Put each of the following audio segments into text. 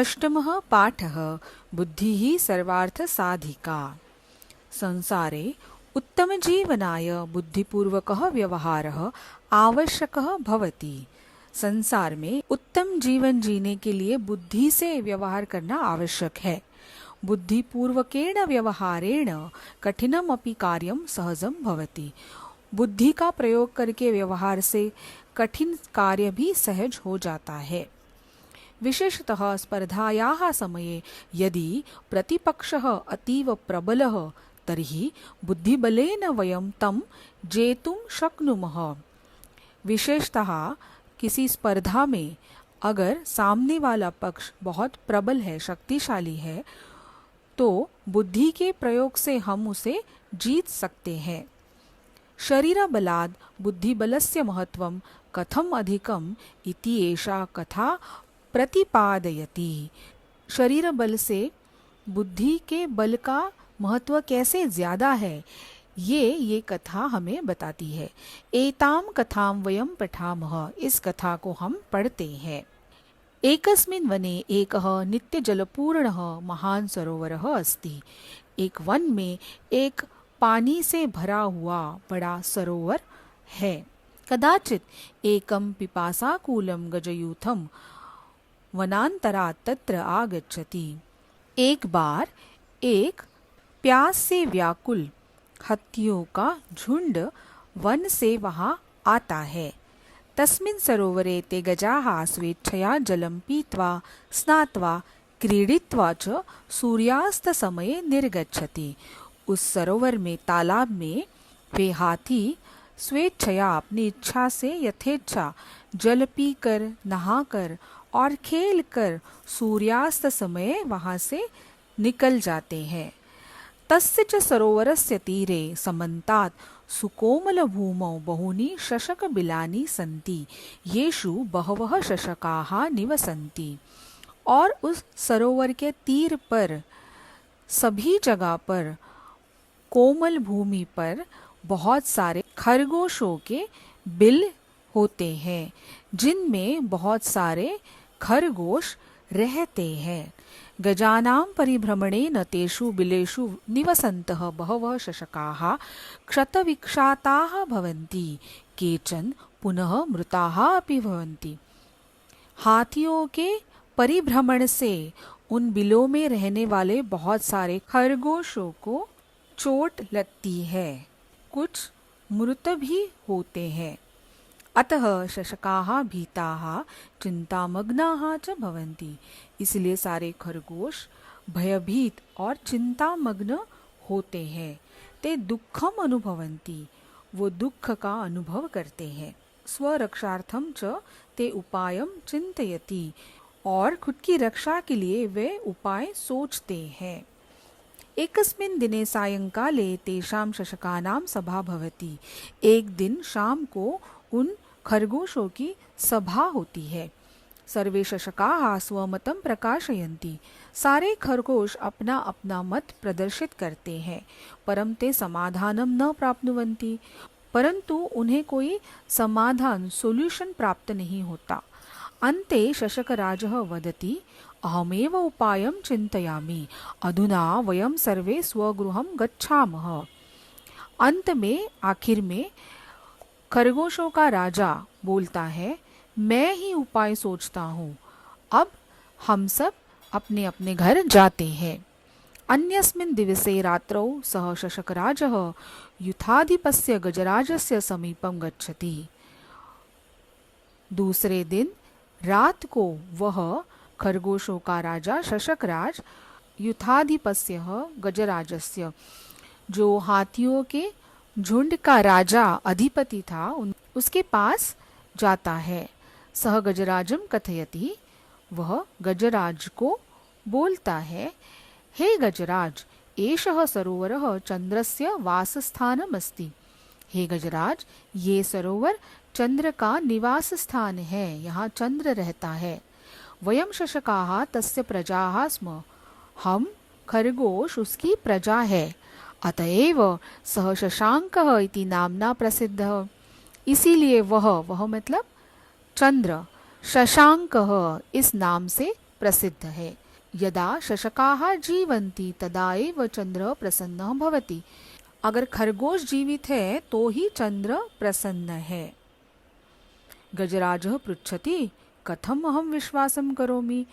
अष्टमः पाठः बुद्धिः सर्वार्थसाधिका। संसारे उत्तमजीवनाय बुद्धिपूर्वकः व्यवहारः आवश्यकः भवति। संसार में उत्तम जीवन जीने के लिए बुद्धि से व्यवहार करना आवश्यक है। बुद्धिपूर्वकेण व्यवहारेण कठिनमपि कार्यं सहजं भवति। बुद्धि का प्रयोग करके व्यवहार से कठिन कार्य भी सहज हो जाता है। विशेषतः स्पर्धायाः समये यदि प्रतिपक्षः अतीव प्रबलः तर्हि बुद्धिबलेन वयं तं जेतुं शक्नुमः। विशेषतः किसी स्पर्धा में अगर सामने वाला पक्ष बहुत प्रबल है, शक्तिशाली है, तो बुद्धि के प्रयोग से हम उसे जीत सकते हैं। शरीरबलाद् बुद्धिबलस्य महत्वं कथम अधिकम् इति एषा कथा प्रतिपादयति। शरीर बल से बुद्धि के बल का महत्व कैसे ज्यादा है, ये कथा हमें बताती है। एताम कथाम वयम पठामः, इस कथा को हम पढ़ते हैं। एकस्मिन् वने एकः नित्यजलपूर्णः महान् सरोवरः अस्ति। एक वन में एक पानी से भरा हुआ बड़ा सरोवर है। कदाचित् एकं पिपासाकूलं गजयूथं वनांतरात् तत्र आगच्छति। एक बार एक प्यास से व्याकुल हाथियों का झुंड वन से वहां आता है। तस्मिन् सरोवरे ते गजाः स्वेच्छया जलं पीत्वा स्नात्वा क्रीडित्वा च सूर्यास्त समये निर्गच्छति। उस सरोवर में, तालाब में वे हाथी स्वेच्छया अपनी इच्छा से यथेच्छा जल पीकर, नहाकर और खेल कर सूर्यास्त समय वहां से निकल जाते हैं। तस्य च सरोवरस्य तीरे समन्तात् सुकोमल भूमौ बहूनि शशक बिलानि सन्ति, येषु बहवः शशकाः निवसन्ति। और उस सरोवर के तीर पर सभी जगह पर कोमल भूमि पर बहुत सारे खरगोशों के बिल होते हैं, जिनमें बहुत सारे खरगोश रहते हैं। गजानां परिभ्रमणेन तेषु बिलेषु निवसन्तः बहवः शशकाः क्षतविक्षाताः भवन्ति, केचन पुनः मृताः अपि भवन्ति। हाथियों के परिभ्रमण से उन बिलों में रहने वाले बहुत सारे खरगोशों को चोट लगती है, कुछ मृत भी होते हैं। अतः शशकाः भीताः चिंतामग्नाः च भवन्ति। इसलिए सारे खरगोश भयभीत और चिंतामग्न होते हैं। ते दुःखम अनुभवन्ति, वो दुख का अनुभव करते हैं। स्वरक्षार्थम च ते उपायम चिंतयति, और खुद की रक्षा के लिए वे उपाय सोचते हैं। एकस्मिन् दिने सायंकाले तेषां शशकानां सभा भवति। एक दिन शाम को उन खरगोशों की सभा होती है। सर्वे शशकाः स्वमतं प्रकाशयन्ति। सारे खरगोश अपना अपना मत प्रदर्शित करते हैं। परं ते समाधानं न प्राप्नुवन्ति, परंतु उन्हें कोई समाधान, सोल्यूशन प्राप्त नहीं होता। अन्ते शशकराजः वदति, अहमेव उपायं चिन्तयामि, अधुना वयं सर्वे स्वगृहं गच्छामः। अंत में, आखिर में खरगोशों का राजा बोलता है, मैं ही उपाय सोचता हूँ, अब हम सब अपने अपने घर जाते हैं। अन्यस्मिन् दिवसे रात्रौ सः शशकराजः युथाधिपस्य गजराजस्य समीपं गच्छति। दूसरे दिन रात को वह खरगोशों का राजा शशकराज युथाधिपस्य गजराजस्य, जो हाथियों के झुंड का राजा अधिपति था, उसके पास जाता है। सह गजराजम कथयति, वह गजराज को बोलता है, हे गजराज, एषः सरोवरः चंद्रस्य वासस्थानमस्ति। हे गजराज, ये सरोवर चंद्र का निवास स्थान है, यहाँ चंद्र रहता है। वयं शशकाः तस्य प्रजाः स्म, हम खरगोश उसकी प्रजा है। अतएव सह शशांकः इति नामना प्रसिद्धः, इसीलिए वह मतलब चंद्र, शशांकः इस नाम से प्रसिद्ध है। यदा शशकाः जीवन्ति तदा एव चंद्र प्रसन्नः भवति। अगर खरगोश जीवित है तो ही चंद्र प्रसन्न है। गजराजः पृच्छति कथम अहम विश्वासं करोमि,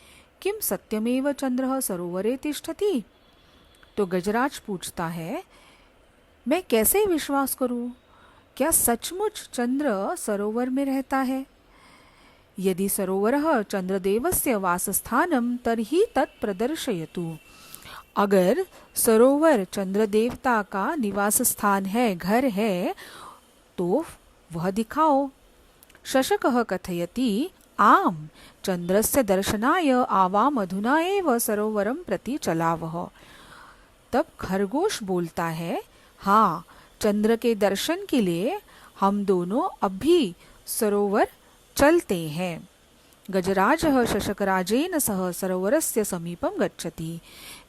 किम सत्यमेव चंद्रः सरोवरे तिष्ठति। तो गजराज पूछता है मैं कैसे विश्वास करूं, क्या सचमुच चंद्र सरोवर में रहता है। यदि सरोवरः चंद्रदेवस्य वासस्थानं तर्हि तत् प्रदर्शयतु। अगर सरोवर चंद्र देवता का निवास स्थान है, घर है, तो वह दिखाओ। शशकः कथयति आम चंद्रस्य दर्शनाय आवाम अधुना एव सरोवरं प्रति चलावः। तब खरगोश बोलता है हाँ, चंद्र के दर्शन के लिए हम दोनों अभी सरोवर चलते हैं। गजराजः शशकराजेन सह सरोवरस्य समीपं गच्छति।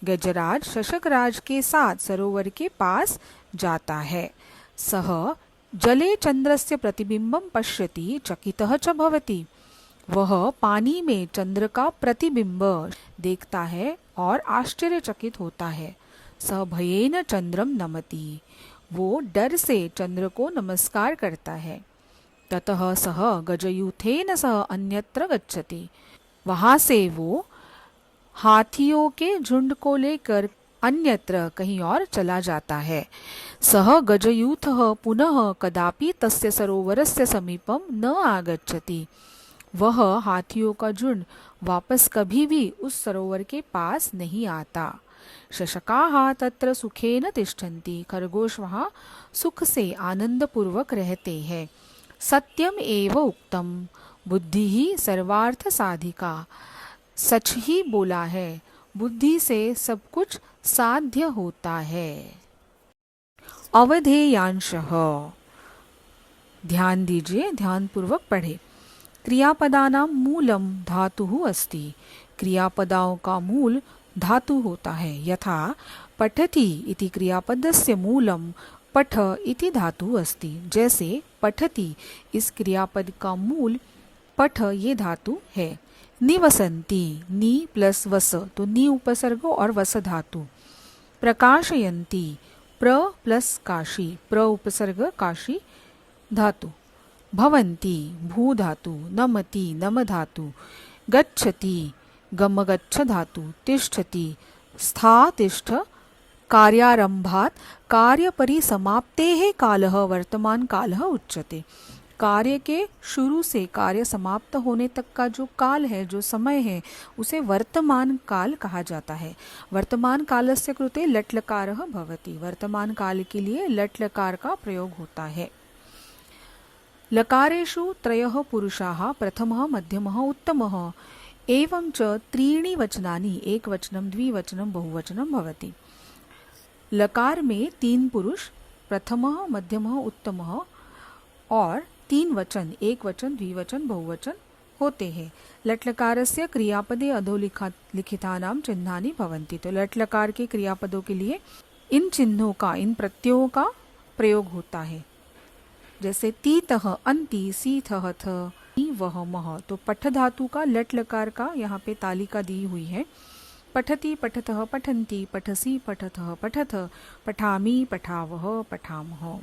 गजराज शशकराज के साथ सरोवर के पास जाता है। सः जले चंद्रस्य प्रतिबिंबं पश्यति चकितः च भवति। वह पानी में चंद्र का प्रतिबिंब देखता है और आश्चर्यचकित होता है। सः भयेन चंद्रम नमति। वो डर से चंद्र को नमस्कार करता है। ततः सः गजयूथेन सह अन्यत्र गच्छति। वहां से वो हाथियों के झुंड को लेकर अन्यत्र कहीं और चला जाता है। सः गजयूथः पुनः कदापि तस्य सरोवरस्य समीपं न आगच्छति। वह हाथियों का झुंड वापस कभी भी उस सरोवर के पास नहीं आता। शशकाः तत्र सुखेन तिष्ठन्ति। खरगोश वहां सुख से आनंद पूर्वक रहते हैं। सत्यम एव उक्तम बुद्धि ही सर्वार्थ साधिका। सच ही बोला है, बुद्धि से सब कुछ साध्य होता है। अवधेयांशः। ध्यान दीजिए, ध्यान पूर्वक पढ़े। क्रियापदानां मूलम धातुः अस्ति। क्रियापदाओं का मूल धातु होता है। यथा पठति इति क्रियापदस्य मूलम पठ इति धातु अस्ति। जैसे पठति इस क्रियापद का मूल पठ ये धातु है। निवसन्ति नी प्लस वस, तो नी उपसर्ग और वस धातु। प्रकाशयन्ति प्र प्लस काशी, प्र उपसर्ग काशी धातु। भवन्ति भू धातु। नमति नम धातु। गच्छति गम गच्छ धातु। तिष्ठति स्था तिष्ठ कार्यारंभात कार्यपरिसमाप्तेः कालः वर्तमान कालः उच्यते। कार्य के शुरू से कार्य समाप्त होने तक का जो काल है, जो समय है, उसे वर्तमान काल कहा जाता है। वर्तमान कालस्य कृते लट् लकारः भवति। वर्तमान काल के लिए लट् लकार का प्रयोग होता है। लकारेषु त्रयः पुरुषाः प्रथमः मध्यमः उत्तमः एवं च त्रीणि वचनानि एकवचनं द्विवचनं बहुवचनं भवति। लकार में तीन पुरुष प्रथमः मध्यमः उत्तमः और तीन वचन एक वचन द्विवचन बहुवचन होते हैं। लट् लकारस्य क्रियापदे अधोलिखितानां चिह्नानि भवन्ति। तो लट् लकार के क्रियापदों के लिए इन चिन्हों का, इन प्रत्ययों का प्रयोग होता है। जैसे तीतः अन्ति, सीथः थ, वह मह। तो पठ धातु का लट् लकार का यहाँ पे तालिका दी हुई है। पठति पठतः पठन्ति, पठसि पठतः पठथ, पठामि पठावः पठामः।